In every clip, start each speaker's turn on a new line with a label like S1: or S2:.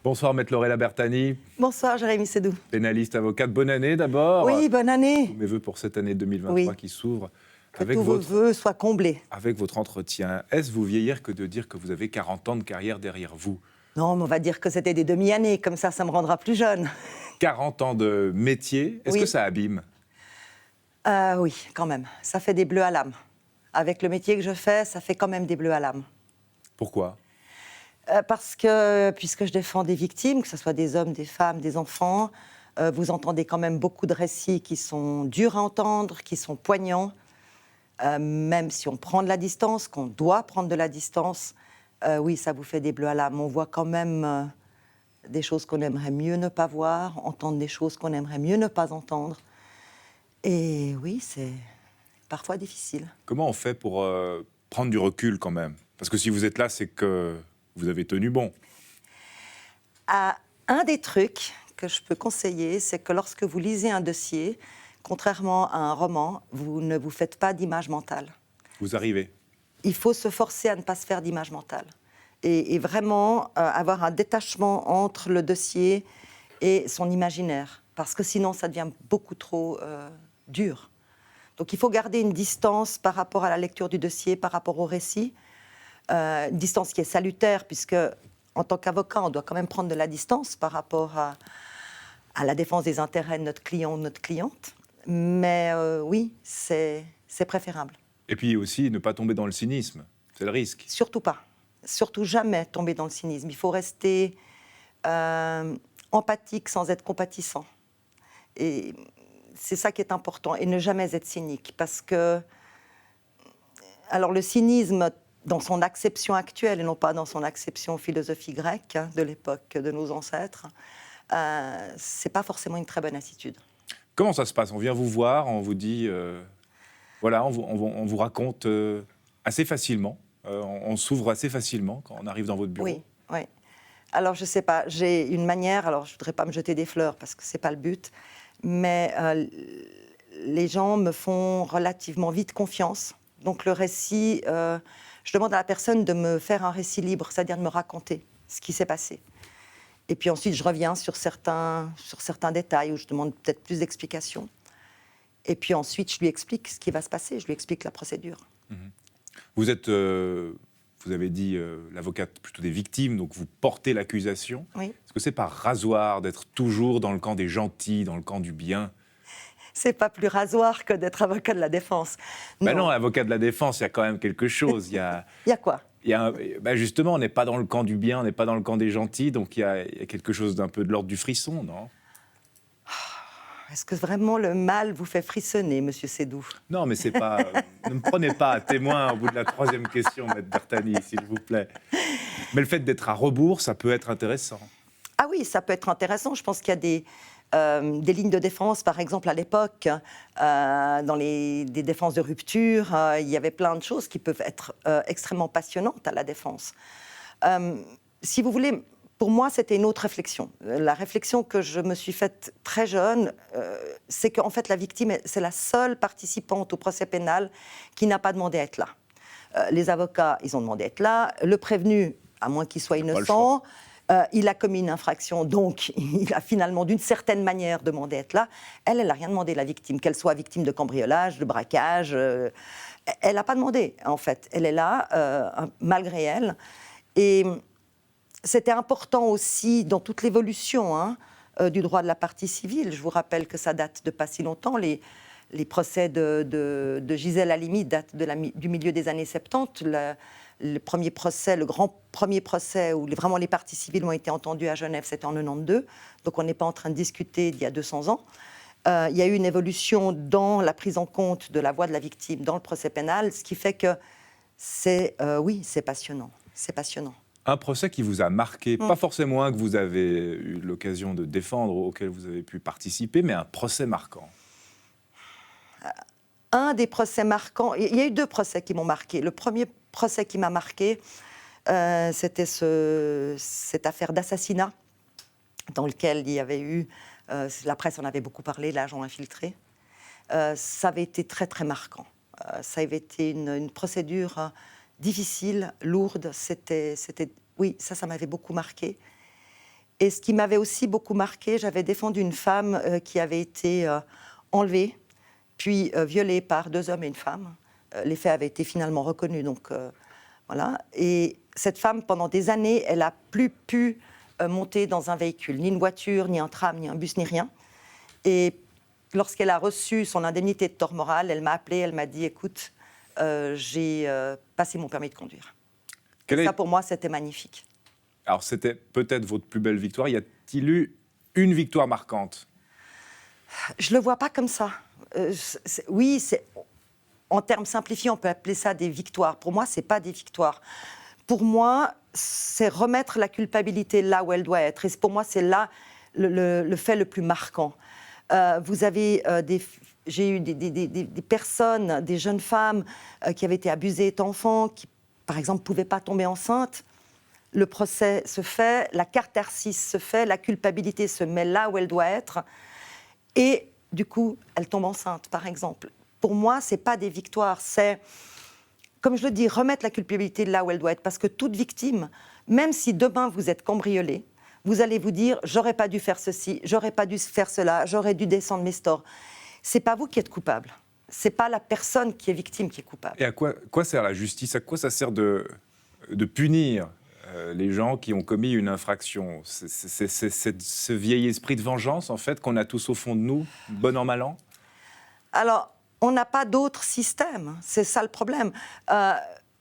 S1: Bonsoir, Maître Laurella Bertani,
S2: Bonsoir, Jérémy Sédou.
S1: pénaliste, avocate. Bonne année d'abord.
S2: Oui, bonne année.
S1: Tous mes voeux pour cette année 2023
S2: Oui.
S1: qui s'ouvre.
S2: Que tous vos vœux soient comblés.
S1: Avec votre entretien, est-ce vous vieillir que de dire que vous avez 40 ans de carrière derrière vous?
S2: Non, mais on va dire que c'était des demi-années, comme ça me rendra plus jeune.
S1: 40 ans de métier, est-ce
S2: Oui.
S1: que ça abîme?
S2: Oui, quand même. Ça fait des bleus à l'âme. Avec le métier que je fais, ça fait quand même des bleus à l'âme.
S1: Pourquoi?
S2: Parce que, puisque je défends des victimes, que ce soit des hommes, des femmes, des enfants, vous entendez quand même beaucoup de récits qui sont durs à entendre, qui sont poignants. Même si on prend de la distance, qu'on doit prendre de la distance, oui, ça vous fait des bleus à l'âme. On voit quand même des choses qu'on aimerait mieux ne pas voir, entendre des choses qu'on aimerait mieux ne pas entendre. Et oui, c'est parfois difficile.
S1: Comment on fait pour prendre du recul quand même? Parce que si vous êtes là, c'est que vous avez tenu bon.
S2: Un des trucs que je peux conseiller, c'est que lorsque vous lisez un dossier, contrairement à un roman, vous ne vous faites pas d'image mentale.
S1: Vous arrivez.
S2: Il faut se forcer à ne pas se faire d'image mentale. Et vraiment avoir un détachement entre le dossier et son imaginaire. Parce que sinon, ça devient beaucoup trop dur. Donc il faut garder une distance par rapport à la lecture du dossier, par rapport au récit. Une distance qui est salutaire, puisque en tant qu'avocat, on doit quand même prendre de la distance par rapport à la défense des intérêts de notre client ou de notre cliente. Mais oui, c'est préférable.
S1: Et puis aussi, ne pas tomber dans le cynisme, c'est le risque.
S2: Surtout pas. Surtout jamais tomber dans le cynisme. Il faut rester empathique sans être compatissant. Et c'est ça qui est important. Et ne jamais être cynique. Parce que, alors le cynisme, dans son acception actuelle, et non pas dans son acception philosophie grecque de l'époque de nos ancêtres, c'est pas forcément une très bonne attitude.
S1: Comment ça se passe? On vient vous voir, on vous dit... Voilà, on vous raconte assez facilement. On s'ouvre assez facilement quand on arrive dans votre bureau.
S2: Oui, oui. Alors, je ne sais pas, j'ai une manière, alors je ne voudrais pas me jeter des fleurs parce que ce n'est pas le but, mais les gens me font relativement vite confiance. Donc, le récit, je demande à la personne de me faire un récit libre, c'est-à-dire de me raconter ce qui s'est passé. Et puis ensuite, je reviens sur certains détails où je demande peut-être plus d'explications. Et puis ensuite, je lui explique ce qui va se passer, je lui explique la procédure.
S1: Vous êtes, vous avez dit, l'avocate plutôt des victimes, donc vous portez l'accusation.
S2: Oui.
S1: Est-ce que c'est par rasoir d'être toujours dans le camp des gentils, dans le camp du bien?
S2: C'est pas plus rasoir que d'être avocat de la défense.
S1: Ben non, avocat de la défense, il y a quand même quelque chose. Il y a
S2: quoi?
S1: Justement, on n'est pas dans le camp du bien, on n'est pas dans le camp des gentils, donc il y a quelque chose d'un peu de l'ordre du frisson, non?
S2: Est-ce que vraiment le mal vous fait frissonner, monsieur Sédou?
S1: Non, mais c'est pas... ne me prenez pas à témoin au bout de la troisième question, Maître Bertani, s'il vous plaît. Mais le fait d'être à rebours, ça peut être intéressant.
S2: Ah oui, ça peut être intéressant. Je pense qu'il y a des lignes de défense, par exemple, à l'époque, dans des défenses de rupture, il y avait plein de choses qui peuvent être extrêmement passionnantes à la défense. Si vous voulez... Pour moi, c'était une autre réflexion. La réflexion que je me suis faite très jeune, c'est qu'en fait, la victime, c'est la seule participante au procès pénal qui n'a pas demandé à être là. Les avocats, ils ont demandé à être là. Le prévenu, à moins qu'il soit innocent, il a commis une infraction, donc il a finalement, d'une certaine manière, demandé à être là. Elle n'a rien demandé, la victime, qu'elle soit victime de cambriolage, de braquage. Elle n'a pas demandé, en fait. Elle est là, malgré elle. Et... c'était important aussi dans toute l'évolution du droit de la partie civile. Je vous rappelle que ça date de pas si longtemps. Les procès de Gisèle Halimi datent du milieu des années 70. Le premier procès, le grand premier procès où vraiment les parties civiles ont été entendues à Genève, c'était en 92. Donc on n'est pas en train de discuter d'il y a 200 ans. Il y a eu une évolution dans la prise en compte de la voix de la victime dans le procès pénal, ce qui fait que c'est passionnant. C'est passionnant.
S1: Un procès qui vous a marqué, pas forcément un que vous avez eu l'occasion de défendre, auquel vous avez pu participer, mais un procès marquant.
S2: Un des procès marquants, il y a eu 2 procès qui m'ont marqué. Le premier procès qui m'a marqué, c'était cette affaire d'assassinat dans lequel il y avait eu, la presse en avait beaucoup parlé, l'agent infiltré. Ça avait été très très marquant. Ça avait été une procédure difficile, lourde, oui, ça m'avait beaucoup marqué. Et ce qui m'avait aussi beaucoup marqué, j'avais défendu une femme qui avait été enlevée, puis violée par 2 hommes et une femme. Les faits avaient été finalement reconnus, donc voilà. Et cette femme, pendant des années, elle n'a plus pu monter dans un véhicule, ni une voiture, ni un tram, ni un bus, ni rien. Et lorsqu'elle a reçu son indemnité de tort moral, elle m'a appelée, elle m'a dit « Écoute, j'ai passé mon permis de conduire ». Ça, pour moi, c'était magnifique.
S1: Alors, c'était peut-être votre plus belle victoire. Y a-t-il eu une victoire marquante ?
S2: Je ne le vois pas comme ça. Oui, en termes simplifiés, on peut appeler ça des victoires. Pour moi, ce n'est pas des victoires. Pour moi, c'est remettre la culpabilité là où elle doit être. Et pour moi, c'est là le fait le plus marquant. Vous avez j'ai eu des personnes, des jeunes femmes qui avaient été abusées étant enfants, qui, par exemple, ne pouvaient pas tomber enceintes. Le procès se fait, la catharsis se fait, la culpabilité se met là où elle doit être. Et du coup, elle tombe enceinte, par exemple. Pour moi, ce n'est pas des victoires, c'est, comme je le dis, remettre la culpabilité là où elle doit être. Parce que toute victime, même si demain vous êtes cambriolé, vous allez vous dire « j'aurais pas dû faire ceci, j'aurais pas dû faire cela, j'aurais dû descendre mes stores ». Ce n'est pas vous qui êtes coupable. Ce n'est pas la personne qui est victime qui est coupable.
S1: Et à quoi sert la justice ? À quoi ça sert de punir les gens qui ont commis une infraction ? C'est ce vieil esprit de vengeance, en fait, qu'on a tous au fond de nous, bon an, mal an ?
S2: Alors, on n'a pas d'autre système, c'est ça le problème.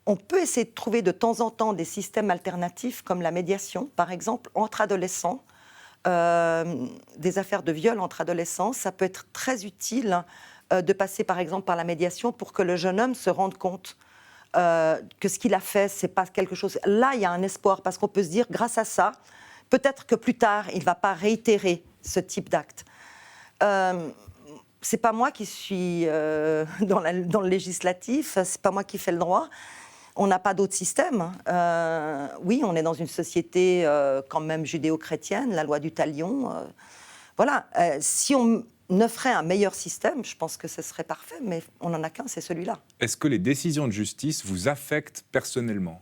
S2: On peut essayer de trouver de temps en temps des systèmes alternatifs, comme la médiation, par exemple, entre adolescents. Des affaires de viol entre adolescents, ça peut être très utile de passer, par exemple, par la médiation pour que le jeune homme se rende compte que ce qu'il a fait, c'est pas quelque chose... Là, il y a un espoir, parce qu'on peut se dire, grâce à ça, peut-être que plus tard, il ne va pas réitérer ce type d'acte. C'est pas moi qui suis dans le législatif, c'est pas moi qui fais le droit. On n'a pas d'autre système. Oui, on est dans une société quand même judéo-chrétienne, la loi du talion. Voilà. Si on offrait un meilleur système, je pense que ce serait parfait, mais on n'en a qu'un, c'est celui-là.
S1: Est-ce que les décisions de justice vous affectent personnellement ?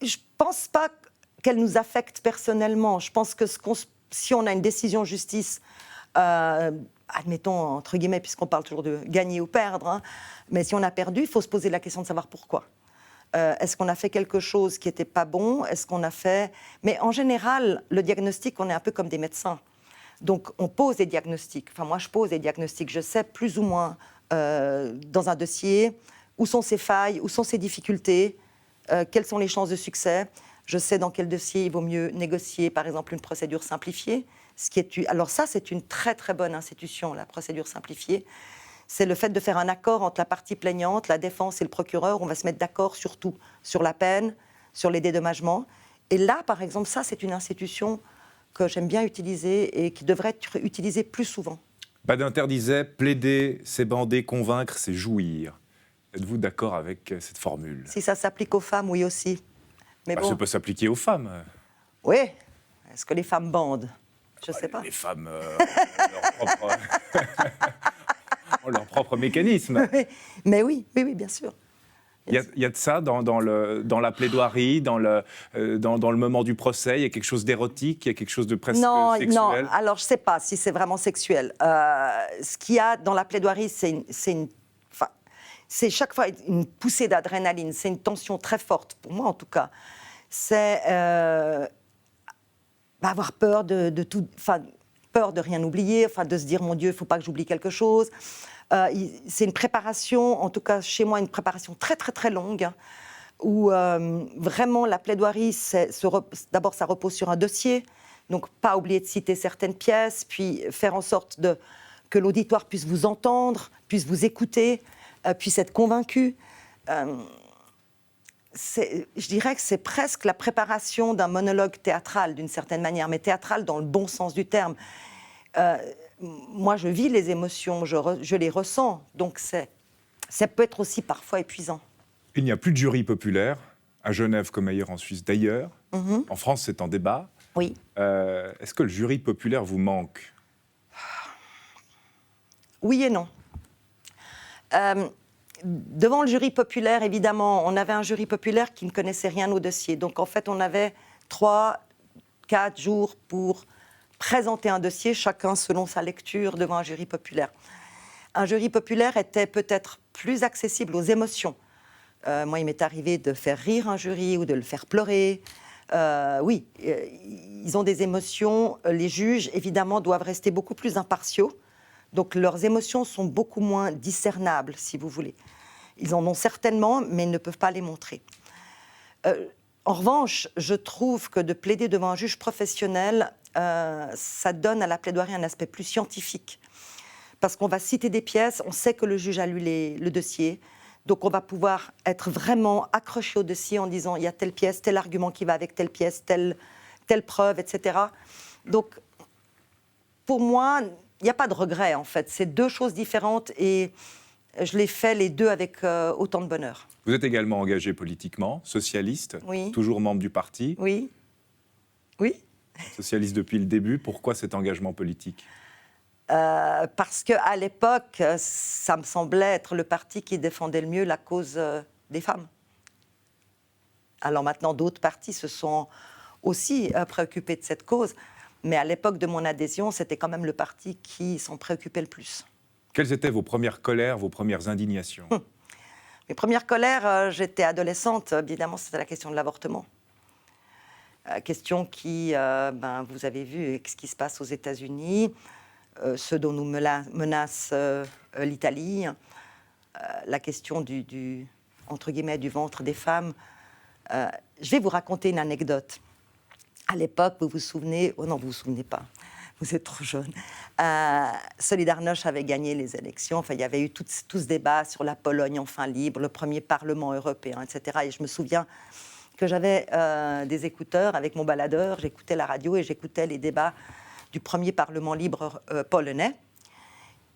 S2: Je ne pense pas qu'elles nous affectent personnellement. Je pense que si on a une décision de justice, admettons, entre guillemets, puisqu'on parle toujours de gagner ou perdre, hein, mais si on a perdu, il faut se poser la question de savoir pourquoi. Est-ce qu'on a fait quelque chose qui n'était pas bon ? Est-ce qu'on a fait... Mais en général, le diagnostic, on est un peu comme des médecins. Donc, on pose des diagnostics. Enfin, moi, je pose des diagnostics. Je sais plus ou moins, dans un dossier, où sont ses failles, où sont ses difficultés, quelles sont les chances de succès. Je sais dans quel dossier il vaut mieux négocier, par exemple, une procédure simplifiée. Alors ça, c'est une très, très bonne institution, la procédure simplifiée. C'est le fait de faire un accord entre la partie plaignante, la défense et le procureur. On va se mettre d'accord sur tout, sur la peine, sur les dédommagements. Et là, par exemple, ça, c'est une institution que j'aime bien utiliser et qui devrait être utilisée plus souvent.
S1: Badinter disait « plaider, c'est bander, convaincre, c'est jouir ». Êtes-vous d'accord avec cette formule ?
S2: Si ça s'applique aux femmes, oui aussi. Mais bon.
S1: Ça peut s'appliquer aux femmes.
S2: Oui. Est-ce que les femmes bandent ? Je ne sais pas.
S1: Les femmes ont leur propre mécanisme.
S2: Mais oui, bien sûr.
S1: Il y a de ça dans la plaidoirie, dans le moment du procès. Il y a quelque chose d'érotique, il y a quelque chose de presque sexuel.
S2: Non, alors je ne sais pas si c'est vraiment sexuel. Ce qu'il y a dans la plaidoirie, c'est chaque fois une poussée d'adrénaline, c'est une tension très forte, pour moi en tout cas. C'est avoir peur de tout, peur de rien oublier, de se dire, mon Dieu, il ne faut pas que j'oublie quelque chose. C'est une préparation, en tout cas chez moi, une préparation très, très, très longue, où vraiment la plaidoirie, d'abord, ça repose sur un dossier, donc pas oublier de citer certaines pièces, puis faire en sorte que l'auditoire puisse vous entendre, puisse vous écouter, puisse être convaincu. Je dirais que c'est presque la préparation d'un monologue théâtral, d'une certaine manière, mais théâtral dans le bon sens du terme. Moi, je vis les émotions, je les ressens, donc ça peut être aussi parfois épuisant.
S1: Il n'y a plus de jury populaire, à Genève comme ailleurs en Suisse d'ailleurs. En France, c'est en débat.
S2: Oui.
S1: Est-ce que le jury populaire vous manque ?
S2: Oui et non. Devant le jury populaire, évidemment, on avait un jury populaire qui ne connaissait rien au dossier. Donc, en fait, on avait 3 4 jours pour présenter un dossier, chacun selon sa lecture, devant un jury populaire. Un jury populaire était peut-être plus accessible aux émotions. Moi, il m'est arrivé de faire rire un jury ou de le faire pleurer. Oui, ils ont des émotions. Les juges, évidemment, doivent rester beaucoup plus impartiaux. Donc, leurs émotions sont beaucoup moins discernables, si vous voulez. Ils en ont certainement, mais ils ne peuvent pas les montrer. En revanche, je trouve que de plaider devant un juge professionnel, ça donne à la plaidoirie un aspect plus scientifique. Parce qu'on va citer des pièces, on sait que le juge a lu le dossier, donc on va pouvoir être vraiment accroché au dossier en disant il y a telle pièce, tel argument qui va avec telle pièce, telle preuve, etc. Donc, pour moi, il n'y a pas de regret, en fait. C'est deux choses différentes et je les fais les deux avec autant de bonheur.
S1: Vous êtes également engagé politiquement, socialiste,
S2: Oui.
S1: toujours membre du parti.
S2: Oui. Oui.
S1: Socialiste depuis le début. Pourquoi cet engagement politique ?
S2: Parce qu'à l'époque, ça me semblait être le parti qui défendait le mieux la cause des femmes. Alors maintenant, d'autres partis se sont aussi préoccupés de cette cause, mais à l'époque de mon adhésion, c'était quand même le parti qui s'en préoccupait le plus.
S1: Quelles étaient vos premières colères, vos premières indignations ?
S2: Mes premières colères, j'étais adolescente, évidemment, c'était la question de l'avortement. Question qui, vous avez vu avec ce qui se passe aux États-Unis, ce dont nous menace l'Italie, la question entre guillemets, du ventre des femmes. Je vais vous raconter une anecdote. À l'époque, vous vous souvenez... Oh non, vous vous souvenez pas. Vous êtes trop jeune. Solidarność avait gagné les élections. Enfin, il y avait eu tout ce débat sur la Pologne enfin libre, le premier Parlement européen, etc. Et je me souviens que j'avais des écouteurs avec mon baladeur. J'écoutais la radio et j'écoutais les débats du premier Parlement libre polonais.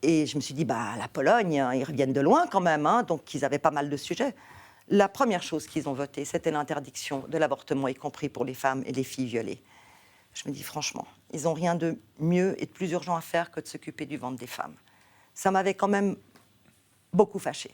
S2: Et je me suis dit, la Pologne, ils reviennent de loin quand même, hein, donc ils avaient pas mal de sujets. La première chose qu'ils ont votée, c'était l'interdiction de l'avortement, y compris pour les femmes et les filles violées. Je me dis, franchement, ils n'ont rien de mieux et de plus urgent à faire que de s'occuper du ventre des femmes. Ça m'avait quand même beaucoup fâchée.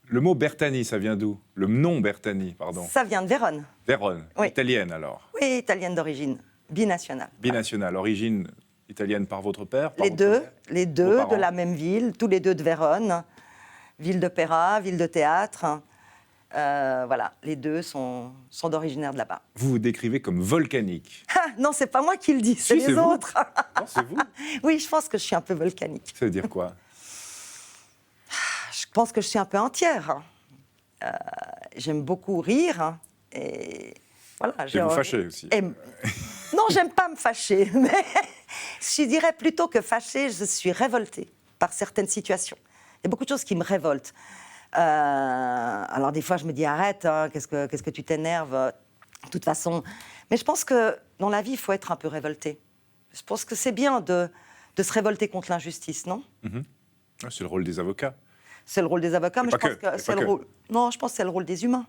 S1: Le mot Bertani, ça vient d'où ? Le nom Bertani, pardon.
S2: Ça vient de Vérone.
S1: Vérone,
S2: Oui.
S1: Italienne alors.
S2: Oui, italienne d'origine, binationale.
S1: Binationale, origine italienne par votre père ? Par
S2: Les
S1: votre
S2: deux,
S1: mère ?
S2: les
S1: Vos
S2: deux
S1: parents.
S2: de la même ville, tous les deux de Vérone, ville d'opéra, ville de théâtre. Voilà, les deux sont d'originaire de là-bas.
S1: Vous vous décrivez comme volcanique.
S2: Ah, non, c'est pas moi qui le dis, c'est
S1: Si,
S2: les
S1: vous.
S2: autres.
S1: Non, c'est vous.
S2: Oui, je pense que je suis un peu volcanique.
S1: Ça veut dire quoi ?
S2: Je pense que je suis un peu entière. J'aime beaucoup rire. Et voilà.
S1: Et vous fâchez aussi.
S2: Non, j'aime pas me fâcher. Mais je dirais plutôt que fâchée, je suis révoltée par certaines situations. Il y a beaucoup de choses qui me révoltent. Alors des fois, je me dis arrête, hein, qu'est-ce que tu t'énerves de toute façon. Mais je pense que dans la vie, il faut être un peu révolté. Je pense que c'est bien de se révolter contre l'injustice, non ?
S1: C'est le rôle des avocats.
S2: C'est le rôle des avocats, mais je pense que c'est le rôle. Non, je pense que c'est le rôle des humains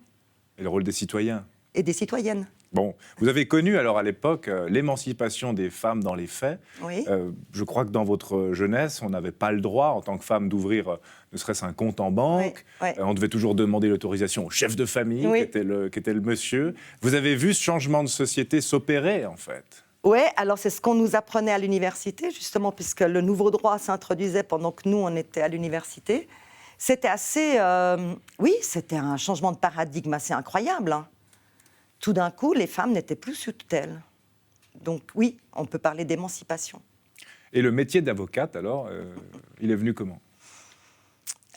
S1: Et le rôle des citoyens.
S2: et des citoyennes.
S1: Bon, vous avez connu alors à l'époque l'émancipation des femmes dans les faits.
S2: Oui.
S1: Je crois que dans votre jeunesse, on n'avait pas le droit en tant que femme d'ouvrir ne serait-ce un compte en banque.
S2: Oui, oui.
S1: On devait toujours demander l'autorisation au chef de famille,
S2: Oui.
S1: qui était le monsieur. Vous avez vu ce changement de société s'opérer en fait.
S2: Oui, alors c'est ce qu'on nous apprenait à l'université, justement, puisque le nouveau droit s'introduisait pendant que nous, on était à l'université. C'était assez... oui, c'était un changement de paradigme assez incroyable, hein. Tout d'un coup, les femmes n'étaient plus sous tutelle. Donc oui, on peut parler d'émancipation.
S1: Et le métier d'avocate, alors, il est venu comment ?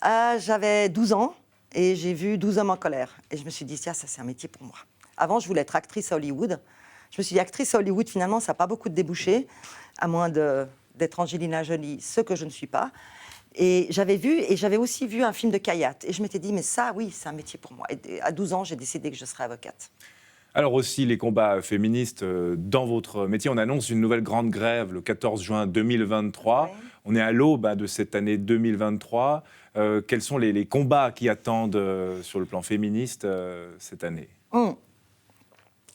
S2: J'avais 12 ans et j'ai vu 12 hommes en colère. Et je me suis dit, tiens, ça c'est un métier pour moi. Avant, je voulais être actrice à Hollywood. Je me suis dit, actrice à Hollywood, finalement, ça n'a pas beaucoup de débouchés, à moins d'être Angelina Jolie, ce que je ne suis pas. Et j'avais aussi vu un film de Kayat. Et je m'étais dit, mais ça, oui, c'est un métier pour moi. Et à 12 ans, j'ai décidé que je serais avocate.
S1: Alors aussi, les combats féministes dans votre métier. On annonce une nouvelle grande grève le 14 juin 2023.
S2: Ouais.
S1: On est à l'aube de cette année 2023. Quels sont les combats qui attendent sur le plan féministe cette année ?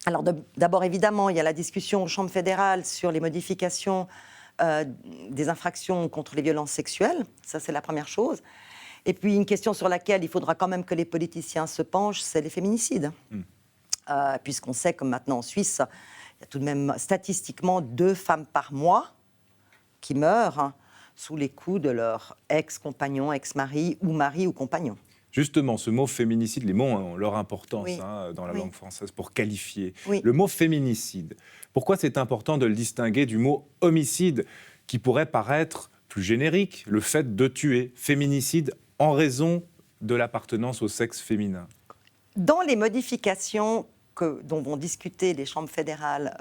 S2: Alors d'abord, évidemment, il y a la discussion aux chambres fédérales sur les modifications des infractions contre les violences sexuelles. Ça, c'est la première chose. Et puis, une question sur laquelle il faudra quand même que les politiciens se penchent, c'est les féminicides. Puisqu'on sait que maintenant, en Suisse, il y a tout de même statistiquement 2 femmes par mois qui meurent sous les coups de leur ex-compagnon, ex-mari ou compagnon.
S1: Justement, ce mot féminicide, les mots ont leur importance
S2: Oui.
S1: dans la
S2: Oui.
S1: langue française pour qualifier.
S2: Oui.
S1: Le mot féminicide, pourquoi c'est important de le distinguer du mot homicide, qui pourrait paraître plus générique, le fait de tuer? Féminicide en raison de l'appartenance au sexe féminin.
S2: Dans les modifications dont vont discuter les chambres fédérales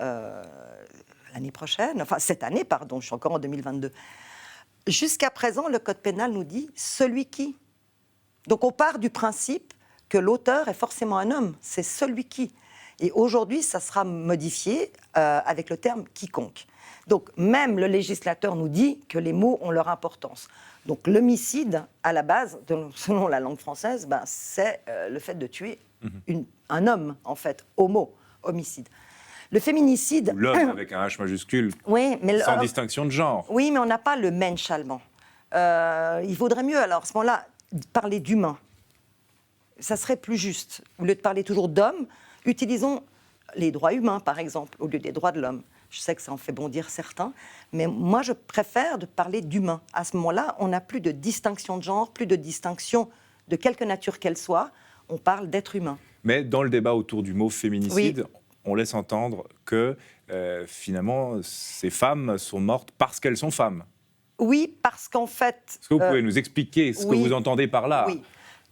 S2: l'année prochaine, enfin cette année, pardon, je suis encore en 2022, jusqu'à présent, le Code pénal nous dit « celui qui ». Donc on part du principe que l'auteur est forcément un homme, c'est celui qui. Et aujourd'hui, ça sera modifié avec le terme « quiconque ». Donc même le législateur nous dit que les mots ont leur importance. Donc l'homicide, à la base, selon la langue française, c'est le fait de tuer un homme, en fait, homo, homicide. Le féminicide...
S1: L'homme avec un H majuscule,
S2: oui, mais
S1: sans distinction de genre.
S2: Oui, mais on n'a pas le Mensch allemand. Il vaudrait mieux, alors, à ce moment-là, parler d'humain. Ça serait plus juste. Au lieu de parler toujours d'homme, utilisons les droits humains, par exemple, au lieu des droits de l'homme. Je sais que ça en fait bondir certains, mais moi, je préfère de parler d'humain. À ce moment-là, on n'a plus de distinction de genre, plus de distinction de quelque nature qu'elle soit. On parle d'être humain.
S1: Mais dans le débat autour du mot féminicide, on laisse entendre que, finalement, ces femmes sont mortes parce qu'elles sont femmes.
S2: Oui, parce qu'en fait...
S1: Est-ce que vous pouvez nous expliquer ce que vous entendez par là?
S2: Oui,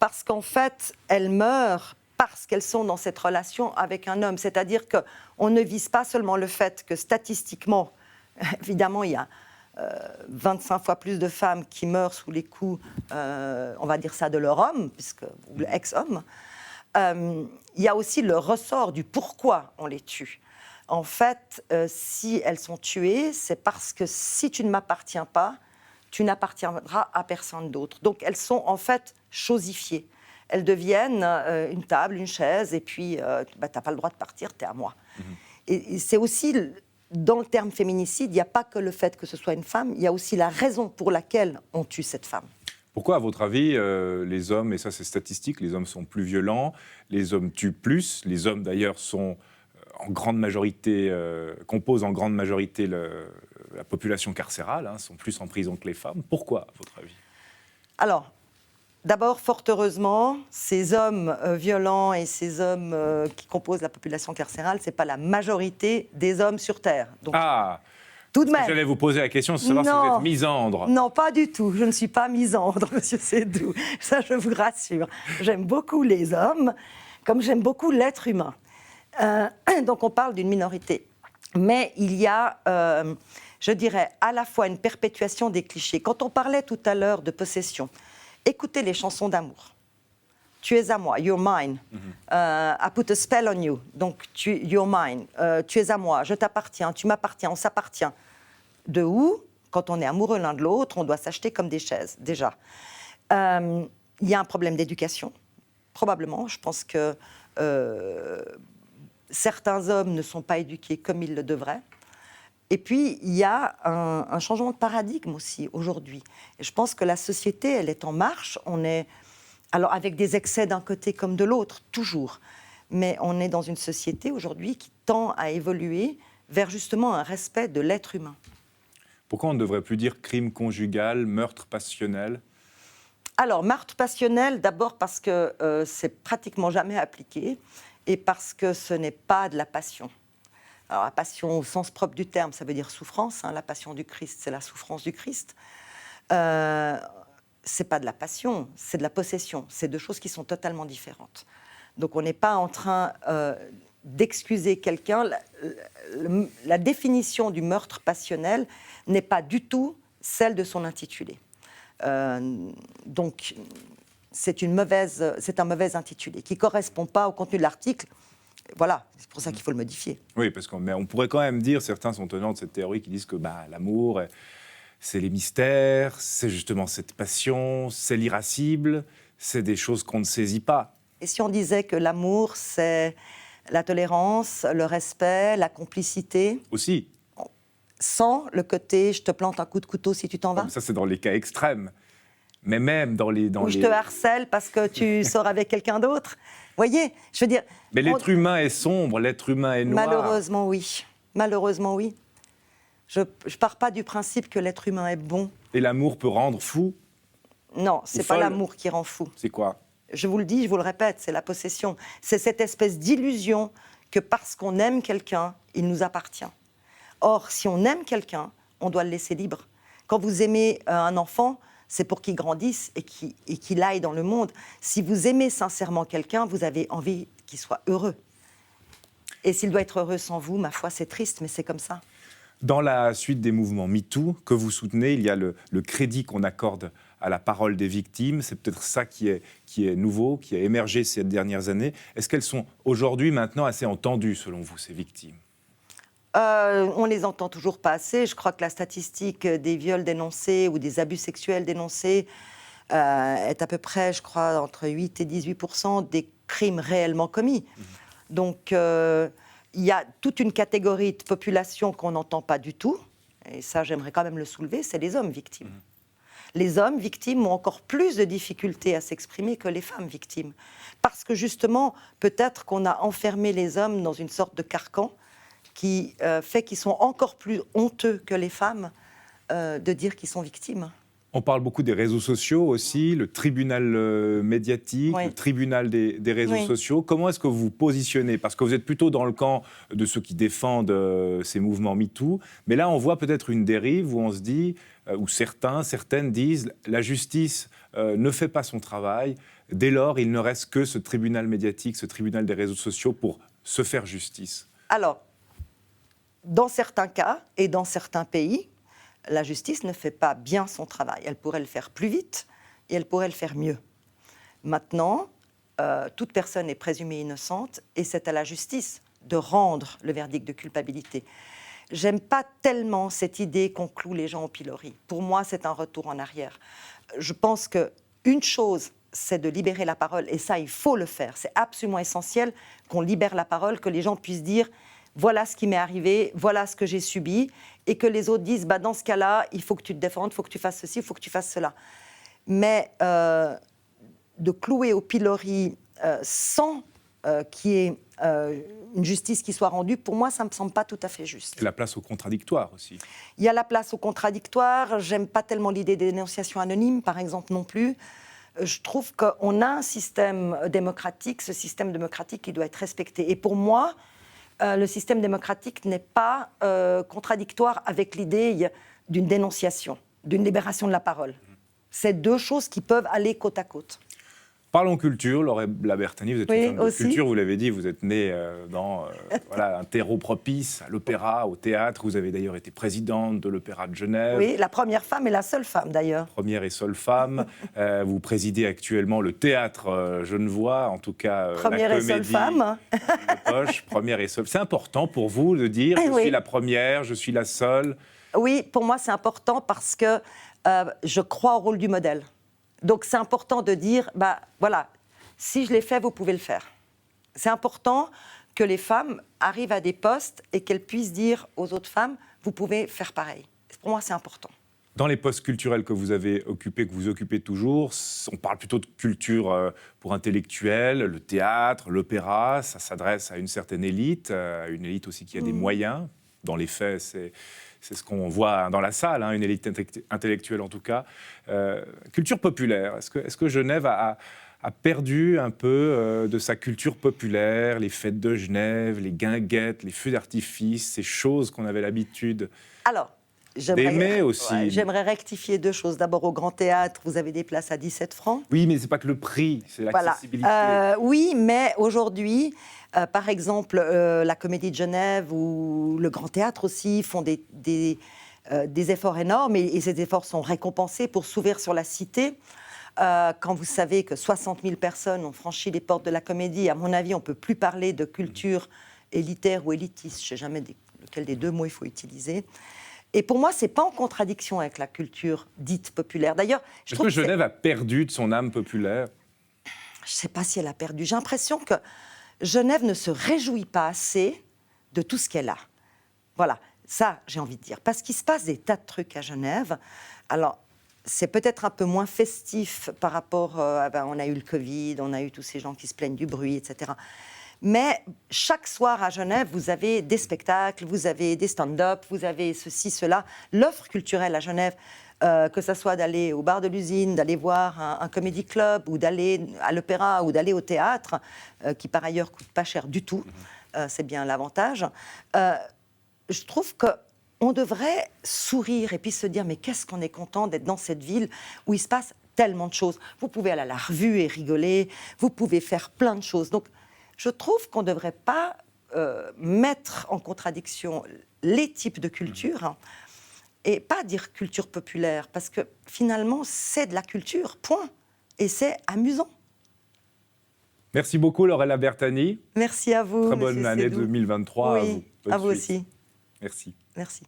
S2: parce qu'en fait, elles meurent parce qu'elles sont dans cette relation avec un homme. C'est-à-dire qu'on ne vise pas seulement le fait que statistiquement, évidemment, il y a 25 fois plus de femmes qui meurent sous les coups, on va dire ça, de leur homme, ou l'ex-homme. Il y a aussi le ressort du pourquoi on les tue. En fait, si elles sont tuées, c'est parce que si tu ne m'appartiens pas, tu n'appartiendras à personne d'autre. Donc elles sont en fait chosifiées. Elles deviennent une table, une chaise, et puis tu n'as pas le droit de partir, tu es à moi. Et c'est aussi, dans le terme féminicide, il n'y a pas que le fait que ce soit une femme, il y a aussi la raison pour laquelle on tue cette femme.
S1: Pourquoi, à votre avis, les hommes, et ça c'est statistique, les hommes sont plus violents, les hommes tuent plus, les hommes d'ailleurs sont en grande majorité, composent en grande majorité la population carcérale, sont plus en prison que les femmes. Pourquoi, à votre avis?
S2: Alors, d'abord, fort heureusement, ces hommes violents et ces hommes qui composent la population carcérale, ce n'est pas la majorité des hommes sur Terre. Donc, tout de même.
S1: J'allais vous poser la question de savoir si vous êtes misandre.
S2: Non, pas du tout. Je ne suis pas misandre, monsieur Seydoux. Ça, je vous rassure. J'aime beaucoup les hommes, comme j'aime beaucoup l'être humain. Donc, on parle d'une minorité. Mais il y a, je dirais, à la fois une perpétuation des clichés. Quand on parlait tout à l'heure de possession, écoutez les chansons d'amour. Tu es à moi, you're mine. I put a spell on you. Donc, you're mine. Tu es à moi, je t'appartiens, tu m'appartiens, on s'appartient. De où, quand on est amoureux l'un de l'autre, on doit s'acheter comme des chaises, déjà. Il y a un problème d'éducation, probablement. Je pense que certains hommes ne sont pas éduqués comme ils le devraient. Et puis, il y a un changement de paradigme aussi, aujourd'hui. Et je pense que la société, elle est en marche. On est, alors avec des excès d'un côté comme de l'autre, toujours. Mais on est dans une société, aujourd'hui, qui tend à évoluer vers, justement, un respect de l'être humain.
S1: Pourquoi on ne devrait plus dire crime conjugal, meurtre passionnel?
S2: Alors, meurtre passionnel, d'abord parce que c'est pratiquement jamais appliqué et parce que ce n'est pas de la passion. Alors, la passion au sens propre du terme, ça veut dire souffrance. La passion du Christ, c'est la souffrance du Christ. C'est pas de la passion, c'est de la possession. C'est deux choses qui sont totalement différentes. Donc, on n'est pas en train d'excuser quelqu'un. La définition du meurtre passionnel n'est pas du tout celle de son intitulé. Donc, c'est un mauvais intitulé qui ne correspond pas au contenu de l'article. Voilà, c'est pour ça qu'il faut le modifier.
S1: Oui, parce qu'on pourrait quand même dire, certains sont tenants de cette théorie qui disent que l'amour, c'est les mystères, c'est justement cette passion, c'est l'irascible, c'est des choses qu'on ne saisit pas.
S2: Et si on disait que l'amour, c'est la tolérance, le respect, la complicité
S1: aussi.
S2: Sans le côté « je te plante un coup de couteau si tu t'en vas ».
S1: Ça, c'est dans les cas extrêmes. Mais même dans les...
S2: Ou je te harcèle parce que tu sors avec quelqu'un d'autre. Vous voyez, je veux dire...
S1: Mais l'être humain est sombre, l'être humain est noir.
S2: Malheureusement, oui. Malheureusement, oui. Je ne pars pas du principe que l'être humain est bon.
S1: Et l'amour peut rendre fou?
S2: Non, ce n'est pas l'amour qui rend fou.
S1: C'est quoi?
S2: Je vous le dis, je vous le répète, c'est la possession. C'est cette espèce d'illusion que parce qu'on aime quelqu'un, il nous appartient. Or, si on aime quelqu'un, on doit le laisser libre. Quand vous aimez un enfant, c'est pour qu'il grandisse et qu'il aille dans le monde. Si vous aimez sincèrement quelqu'un, vous avez envie qu'il soit heureux. Et s'il doit être heureux sans vous, ma foi, c'est triste, mais c'est comme ça.
S1: Dans la suite des mouvements MeToo que vous soutenez, il y a le crédit qu'on accorde à la parole des victimes. C'est peut-être ça qui est nouveau, qui a émergé ces dernières années. Est-ce qu'elles sont aujourd'hui, maintenant, assez entendues, selon vous, ces victimes?
S2: On les entend toujours pas assez. Je crois que la statistique des viols dénoncés ou des abus sexuels dénoncés est à peu près, je crois, entre 8 et 18% des crimes réellement commis. Donc, il y a toute une catégorie de population qu'on n'entend pas du tout, et ça, j'aimerais quand même le soulever, c'est les hommes victimes. Les hommes victimes ont encore plus de difficultés à s'exprimer que les femmes victimes. Parce que justement, peut-être qu'on a enfermé les hommes dans une sorte de carcan qui fait qu'ils sont encore plus honteux que les femmes de dire qu'ils sont victimes.
S1: On parle beaucoup des réseaux sociaux aussi, le tribunal médiatique,
S2: oui.
S1: Le tribunal des réseaux sociaux. Comment est-ce que vous vous positionnez? Parce que vous êtes plutôt dans le camp de ceux qui défendent ces mouvements MeToo. Mais là, on voit peut-être une dérive où on se dit, où certaines disent, la justice ne fait pas son travail. Dès lors, il ne reste que ce tribunal médiatique, ce tribunal des réseaux sociaux pour se faire justice.
S2: Alors, dans certains cas et dans certains pays, la justice ne fait pas bien son travail. Elle pourrait le faire plus vite et elle pourrait le faire mieux. Maintenant, toute personne est présumée innocente et c'est à la justice de rendre le verdict de culpabilité. J'aime pas tellement cette idée qu'on cloue les gens au pilori. Pour moi, c'est un retour en arrière. Je pense qu'une chose, c'est de libérer la parole et ça, il faut le faire. C'est absolument essentiel qu'on libère la parole, que les gens puissent dire voilà ce qui m'est arrivé, voilà ce que j'ai subi, et que les autres disent, dans ce cas-là, il faut que tu te défendes, il faut que tu fasses ceci, il faut que tu fasses cela. Mais de clouer au pilori sans qu'il y ait une justice qui soit rendue, pour moi, ça ne me semble pas tout à fait juste.
S1: Et la place au contradictoire aussi.
S2: Il y a la place au contradictoire, j'aime pas tellement l'idée des dénonciations anonymes, par exemple, non plus. Je trouve qu'on a un système démocratique, ce système démocratique qui doit être respecté. Et pour moi, le système démocratique n'est pas contradictoire avec l'idée d'une dénonciation, d'une libération de la parole. C'est deux choses qui peuvent aller côte à côte.
S1: Parlons culture, Laure Labertani, vous êtes une femme de
S2: aussi.
S1: culture, vous l'avez dit, vous êtes née dans un terreau propice, à l'opéra, au théâtre. Vous avez d'ailleurs été présidente de l'Opéra de Genève.
S2: Oui, la première femme et la seule femme d'ailleurs.
S1: Première et seule femme. Vous présidez actuellement le théâtre genevois, en tout cas
S2: première
S1: la
S2: et seule femme.
S1: De poche, première et seule. C'est important pour vous de dire je suis la première, je suis la seule.
S2: Oui, pour moi c'est important parce que je crois au rôle du modèle. Donc c'est important de dire, voilà, si je l'ai fait, vous pouvez le faire. C'est important que les femmes arrivent à des postes et qu'elles puissent dire aux autres femmes, vous pouvez faire pareil. Pour moi, c'est important.
S1: Dans les postes culturels que vous avez occupés, que vous occupez toujours, on parle plutôt de culture pour intellectuels, le théâtre, l'opéra, ça s'adresse à une certaine élite, une élite aussi qui a des moyens. Dans les faits, c'est ce qu'on voit dans la salle, une élite intellectuelle en tout cas. Culture populaire, est-ce que Genève a perdu un peu de sa culture populaire, les fêtes de Genève, les guinguettes, les feux d'artifice, ces choses qu'on avait l'habitude d'aimer aussi?
S2: J'aimerais rectifier deux choses. D'abord, au Grand Théâtre, vous avez des places à 17 francs.
S1: Oui, mais ce n'est pas que le prix, c'est l'accessibilité.
S2: Oui, mais aujourd'hui, par exemple, la Comédie de Genève ou le Grand Théâtre aussi font des efforts énormes et ces efforts sont récompensés pour s'ouvrir sur la cité. Quand vous savez que 60 000 personnes ont franchi les portes de la Comédie, à mon avis, on ne peut plus parler de culture élitaire ou élitiste. Je ne sais jamais lequel des deux mots il faut utiliser. Et pour moi, ce n'est pas en contradiction avec la culture dite populaire. D'ailleurs,
S1: est-ce que Genève a perdu de son âme populaire?
S2: Je ne sais pas si elle a perdu. J'ai l'impression que Genève ne se réjouit pas assez de tout ce qu'elle a. Voilà, ça, j'ai envie de dire. Parce qu'il se passe des tas de trucs à Genève. Alors, c'est peut-être un peu moins festif par rapport... on a eu le Covid, on a eu tous ces gens qui se plaignent du bruit, etc. Mais chaque soir à Genève, vous avez des spectacles, vous avez des stand-up, vous avez ceci, cela. L'offre culturelle à Genève, que ce soit d'aller au bar de l'usine, d'aller voir un comédie club, ou d'aller à l'opéra, ou d'aller au théâtre, qui par ailleurs ne coûte pas cher du tout, c'est bien l'avantage. Je trouve qu'on devrait sourire et puis se dire mais qu'est-ce qu'on est content d'être dans cette ville où il se passe tellement de choses. Vous pouvez aller à la revue et rigoler, vous pouvez faire plein de choses. Donc, je trouve qu'on ne devrait pas mettre en contradiction les types de culture et pas dire culture populaire, parce que finalement, c'est de la culture, point. Et c'est amusant.
S1: Merci beaucoup, Laurella Bertani.
S2: Merci à vous,
S1: Très bonne
S2: Monsieur
S1: année
S2: Seydoux.
S1: 2023
S2: Oui,
S1: à vous. Bonne
S2: à vous
S1: suite.
S2: aussi.
S1: Merci.
S2: Merci.